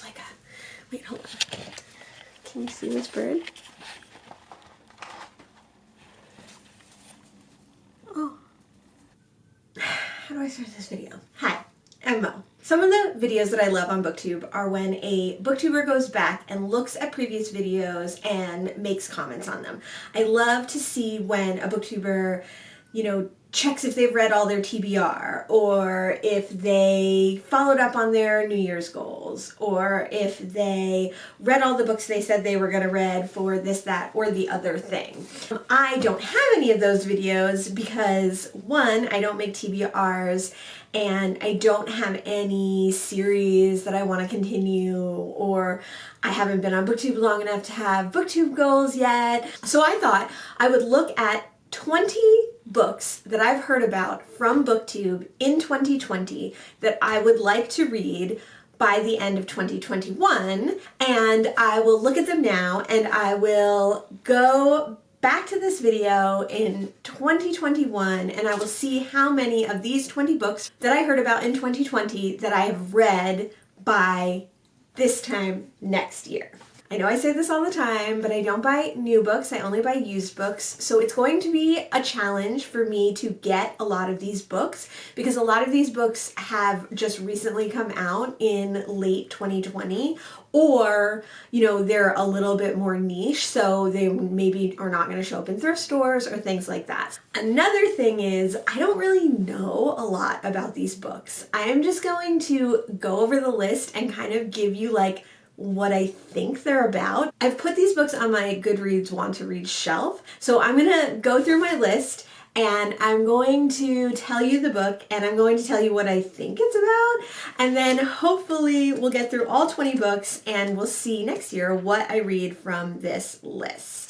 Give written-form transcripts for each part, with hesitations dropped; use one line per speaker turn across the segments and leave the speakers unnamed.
like a, wait, hold on. Can you see this bird? Oh. How do I start this video? Hi, I'm Mo. Some of the videos that I love on BookTube are when a booktuber goes back and looks at previous videos and makes comments on them. I love to see when a booktuber, you know, checks if they've read all their TBR, or if they followed up on their New Year's goals, or if they read all the books they said they were going to read for this, that, or the other thing. I don't have any of those videos because, one, I don't make TBRs, and I don't have any series that I want to continue, or I haven't been on BookTube long enough to have BookTube goals yet. So I thought I would look at 20 books that I've heard about from BookTube in 2020 that I would like to read by the end of 2021, and I will look at them now and I will go back to this video in 2021 and I will see how many of these 20 books that I heard about in 2020 that I have read by this time next year. I know I say this all the time, but I don't buy new books, I only buy used books, so it's going to be a challenge for me to get a lot of these books because a lot of these books have just recently come out in late 2020, or, you know, they're a little bit more niche, so they maybe are not going to show up in thrift stores or things like that. Another thing is, I don't really know a lot about these books. I am just going to go over the list and kind of give you like what I think they're about. I've put these books on my Goodreads want to read shelf, so I'm gonna go through my list and I'm going to tell you the book and I'm going to tell you what I think it's about, and then hopefully we'll get through all 20 books and we'll see next year what I read from this list.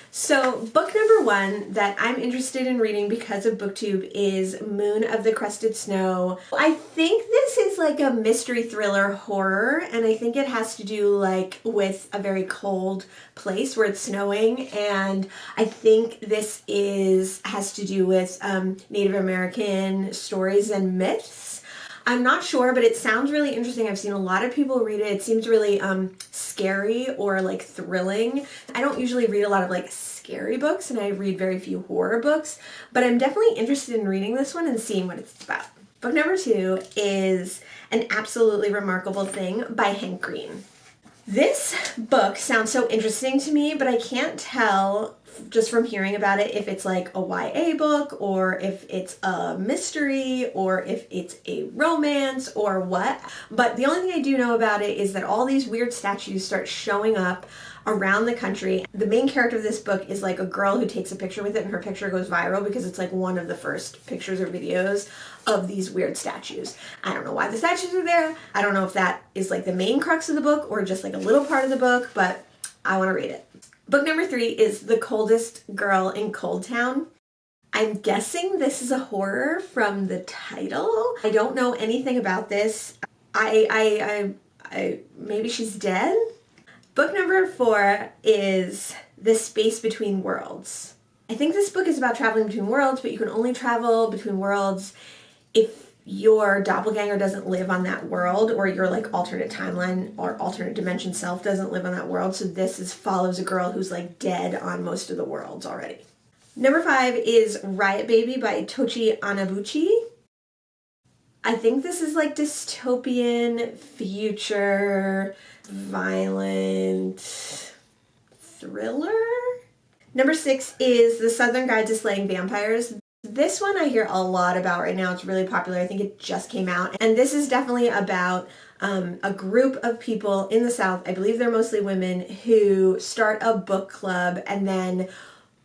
So book number one that I'm interested in reading because of BookTube is Moon of the Crested Snow. I think this is like a mystery thriller horror, and I think it has to do like with a very cold place where it's snowing, and I think this has to do with Native American stories and myths. I'm not sure, but it sounds really interesting. I've seen a lot of people read it. It seems really scary or like thrilling. I don't usually read a lot of like scary books, and I read very few horror books, but I'm definitely interested in reading this one and seeing what it's about. Book number two is An Absolutely Remarkable Thing by Hank Green. This book sounds so interesting to me, but I can't tell just from hearing about it if it's like a YA book or if it's a mystery or if it's a romance or what. But the only thing I do know about it is that all these weird statues start showing up around the country. The main character of this book is like a girl who takes a picture with it, and her picture goes viral because it's like one of the first pictures or videos of these weird statues. I don't know why the statues are there. I don't know if that is like the main crux of the book or just like a little part of the book, but I want to read it. Book number three is The Coldest Girl in Cold Town. I'm guessing this is a horror from the title. I don't know anything about this. Maybe she's dead? Book number four is The Space Between Worlds. I think this book is about traveling between worlds, but you can only travel between worlds if your doppelganger doesn't live on that world, or your like alternate timeline or alternate dimension self doesn't live on that world. So this follows a girl who's like dead on most of the worlds already. Number five is Riot Baby by Tochi Anabuchi. I think this is like dystopian, future, violent thriller. Number six is The Southern Guide to Slaying Vampires. This one I hear a lot about right now. It's really popular. I think it just came out. And this is definitely about a group of people in the South, I believe they're mostly women, who start a book club and then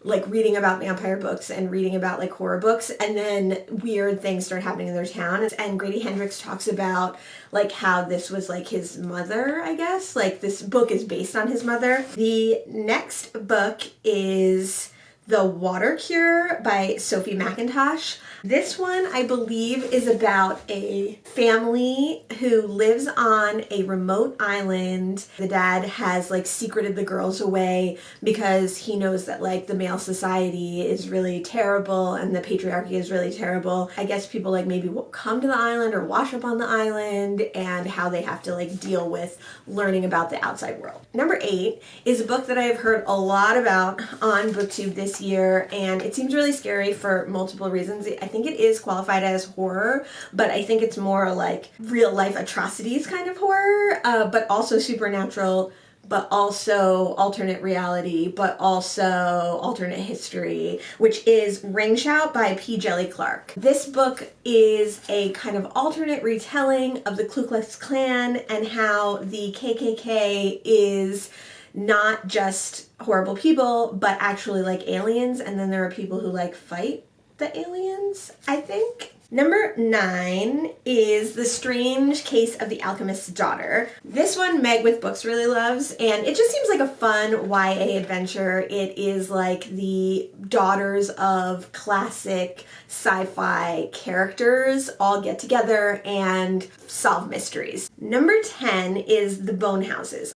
like reading about vampire books and reading about like horror books, and then weird things start happening in their town. And Grady Hendrix talks about like how this was like his mother, I guess. Like this book is based on his mother. The next book is The Water Cure by Sophie McIntosh. This one, I believe, is about a family who lives on a remote island. The dad has like secreted the girls away because he knows that like the male society is really terrible and the patriarchy is really terrible. I guess people like maybe will come to the island or wash up on the island, and how they have to like deal with learning about the outside world. Number 8 is a book that I have heard a lot about on BookTube this year, and it seems really scary for multiple reasons. I think it is qualified as horror, but I think it's more like real life atrocities kind of horror, but also supernatural, but also alternate reality, but also alternate history, which is Ring Shout by P. Jelly Clark. This book is a kind of alternate retelling of the Ku Klux Klan and how the KKK is not just horrible people, but actually like aliens, and then there are people who like fight the aliens, I think. Number 9 is The Strange Case of the Alchemist's Daughter. This one Meg with Books really loves, and it just seems like a fun YA adventure. It is like the daughters of classic sci-fi characters all get together and solve mysteries. Number 10 is The Bone Houses.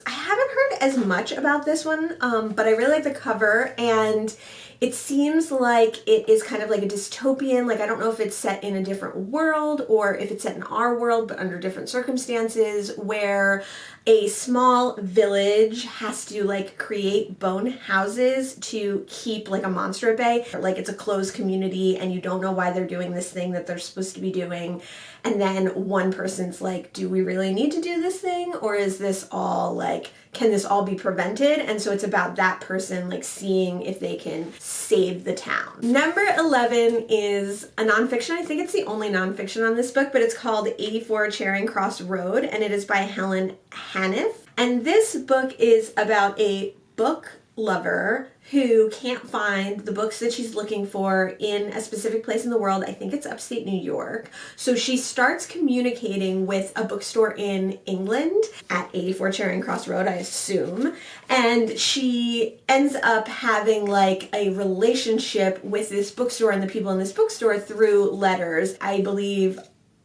I haven't heard as much about this one, but I really like the cover, and it seems like it is kind of like a dystopian, like I don't know if it's set in a different world or if it's set in our world but under different circumstances, where a small village has to like create bone houses to keep like a monster at bay. Like it's a closed community and you don't know why they're doing this thing that they're supposed to be doing. And then one person's like, do we really need to do this thing? Or is this all like, can this all be prevented? And so it's about that person like seeing if they can save the town. Number 11 is a nonfiction. I think it's the only nonfiction on this book, but it's called 84 Charing Cross Road, and it is by Helen Haniff. And this book is about a book lover who can't find the books that she's looking for in a specific place in the world. I think it's upstate New York. So she starts communicating with a bookstore in England at 84 Charing Cross Road, I assume. And she ends up having like a relationship with this bookstore and the people in this bookstore through letters. I believe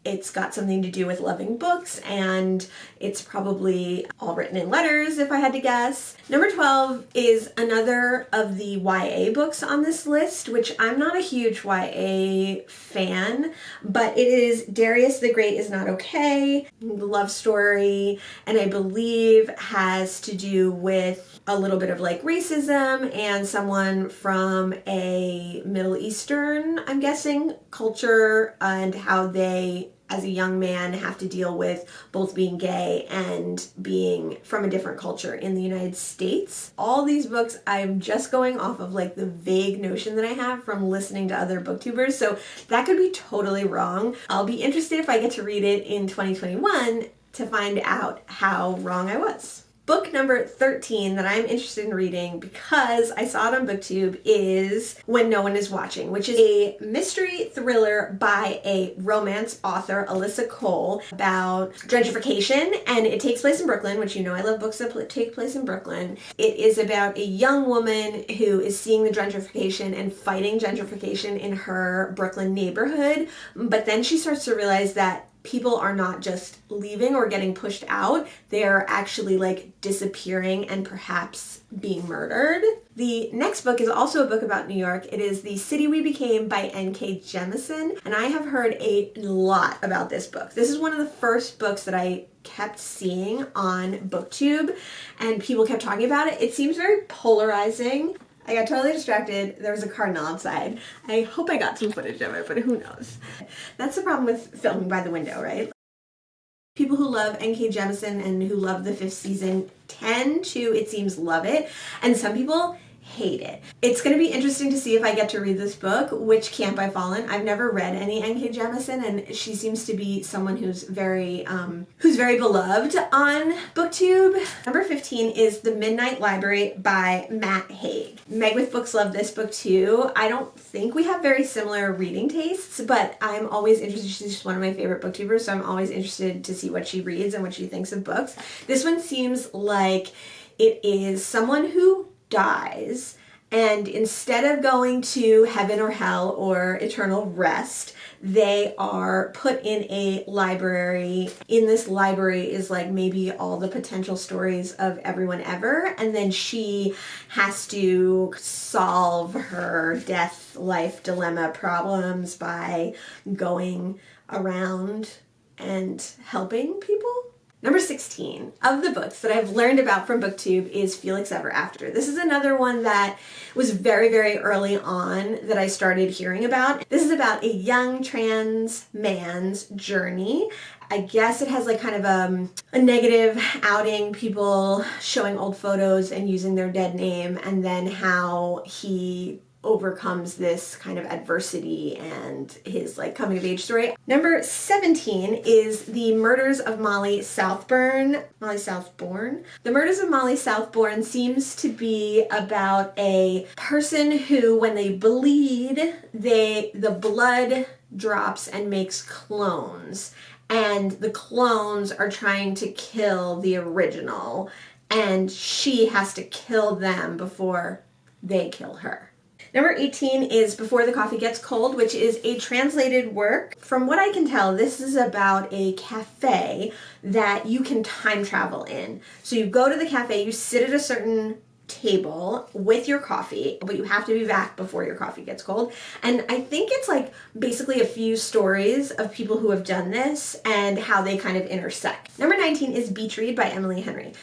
it's got something to do with loving books, and it's probably all written in letters if I had to guess. Number 12 is another of the YA books on this list, which I'm not a huge YA fan, but it is Darius the Great Is Not Okay, love story, and I believe has to do with a little bit of like racism and someone from a Middle Eastern, I'm guessing, culture, and how they as a young man have to deal with both being gay and being from a different culture in the United States. All these books I'm just going off of like the vague notion that I have from listening to other booktubers, so that could be totally wrong. I'll be interested if I get to read it in 2021 to find out how wrong I was. Book number 13 that I'm interested in reading because I saw it on BookTube is When No One Is Watching, which is a mystery thriller by a romance author, Alyssa Cole, about gentrification, and it takes place in Brooklyn, which you know I love books that take place in Brooklyn. It is about a young woman who is seeing the gentrification and fighting gentrification in her Brooklyn neighborhood, but then she starts to realize that people are not just leaving or getting pushed out, they are actually like disappearing and perhaps being murdered. The next book is also a book about New York. It is The City We Became by N.K. Jemisin, and I have heard a lot about this book. This is one of the first books that I kept seeing on BookTube, and people kept talking about it. It seems very polarizing. I got totally distracted. There was a cardinal outside. I hope I got some footage of it, but who knows? That's the problem with filming by the window, right? People who love N.K. Jemisin and who love the 5th season tend to, it seems, love it. And some people hate it. It's going to be interesting to see if I get to read this book, Which Camp I Fall In. I've never read any N.K. Jemisin, and she seems to be someone who's very beloved on BookTube. Number 15 is The Midnight Library by Matt Haig. Meg with Books loved this book too. I don't think we have very similar reading tastes, but I'm always interested. She's just one of my favorite booktubers, so I'm always interested to see what she reads and what she thinks of books. This one seems like it is someone who dies And instead of going to heaven or hell or eternal rest, they are put in a library. In this library is like maybe all the potential stories of everyone ever, and then she has to solve her death life dilemma problems by going around and helping people. Number 16 of the books that I've learned about from BookTube is Felix Ever After. This is another one that was very, very early on that I started hearing about. This is about a young trans man's journey. I guess it has like kind of a negative outing, people showing old photos and using their dead name, and then how he overcomes this kind of adversity and his like coming of age story. Number 17 is The Murders of Molly Southbourne. The Murders of Molly Southbourne seems to be about a person who, when they bleed, the blood drops and makes clones. And the clones are trying to kill the original, and she has to kill them before they kill her. Number 18 is Before the Coffee Gets Cold, which is a translated work. From what I can tell, this is about a cafe that you can time travel in. So you go to the cafe, you sit at a certain table with your coffee, but you have to be back before your coffee gets cold. And I think it's like basically a few stories of people who have done this and how they kind of intersect. Number 19 is Beach Read by Emily Henry.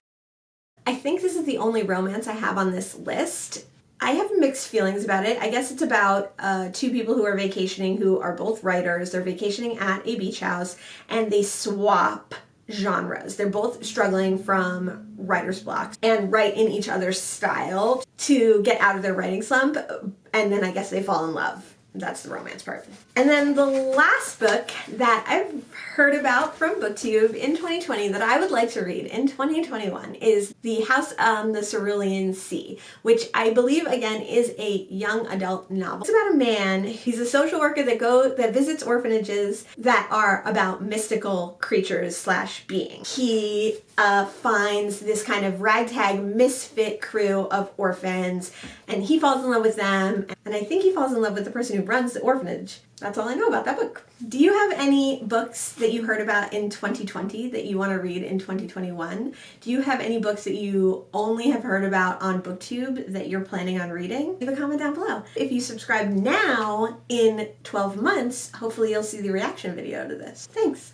I think this is the only romance I have on this list. I have mixed feelings about it. I guess it's about two people who are vacationing who are both writers. They're vacationing at a beach house and they swap genres. They're both struggling from writer's blocks and write in each other's style to get out of their writing slump, and then I guess they fall in love. That's the romance part. And then the last book that I've heard about from BookTube in 2020 that I would like to read in 2021 is The House on the Cerulean Sea, which I believe, again, is a young adult novel. It's about a man. He's a social worker that visits orphanages that are about mystical creatures / beings. He finds this kind of ragtag misfit crew of orphans, and he falls in love with them, and I think he falls in love with the person who runs the orphanage. That's all I know about that book. Do you have any books that you heard about in 2020 that you want to read in 2021? Do you have any books that you only have heard about on BookTube that you're planning on reading? Leave a comment down below. If you subscribe now, in 12 months, hopefully you'll see the reaction video to this. Thanks.